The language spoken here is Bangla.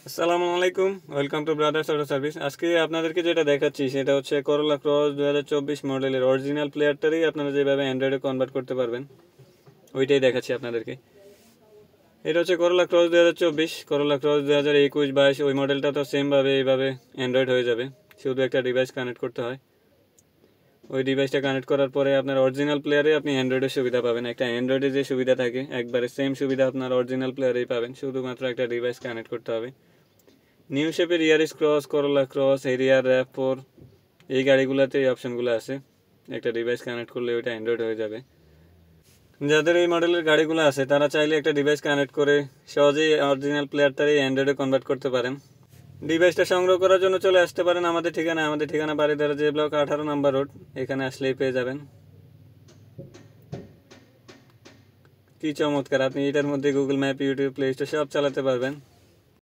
আসসালামু আলাইকুম, welcome to brothers auto service. আজকে আপনাদেরকে যেটা দেখাচ্ছি সেটা হচ্ছে করোলা ক্রস 2024 মডেলের অরিজিনাল প্লেয়ারটারই আপনারা যেভাবে অ্যান্ড্রয়েডে কনভার্ট করতে পারবেন ওইটাই দেখাচ্ছি আপনাদেরকে। এটা হচ্ছে করোলা ক্রস 2024, করোলা ক্রস 2021-22 ওই মডেলটা তো সেমভাবে এইভাবে অ্যান্ড্রয়েড হয়ে যাবে, শুধু একটা ডিভাইস কানেক্ট করতে হয়। ওই ডিভাইসটা কানেক্ট করার পরে আপনার অরিজিনাল প্লেয়ারে আপনি অ্যান্ড্রয়েডের সুবিধা পাবেন। একটা অ্যান্ড্রয়েডে যে সুবিধা থাকে একবারে সেম সুবিধা আপনার অরিজিনাল প্লেয়ারেই পাবেন, শুধুমাত্র একটা ডিভাইস কানেক্ট করতে হবে। নিউ শেপের ইয়ারিস ক্রস, করোলা ক্রস, এরিয়ার র্যাপ4 এই গাড়িগুলোতে এই অপশানগুলো আছে। একটা ডিভাইস কানেক্ট করলে ওইটা অ্যান্ড্রয়েড হয়ে যাবে। যাদের এই মডেলের গাড়িগুলো আছে তারা চাইলে একটা ডিভাইস কানেক্ট করে সহজেই অরিজিনাল প্লেয়ারটারই অ্যান্ড্রয়েডে কনভার্ট করতে পারেন। ডিভাইসটা সংগ্রহ করার জন্য চলে আসতে পারেন আমাদের ঠিকানা বারিধারা জে ব্লক 18 নম্বর রোড। এখানে আসলেই পেয়ে যাবেন। কি চমৎকার, আপনি এটার মধ্যে Google map, YouTube, play store সব চালাতে পারবেন।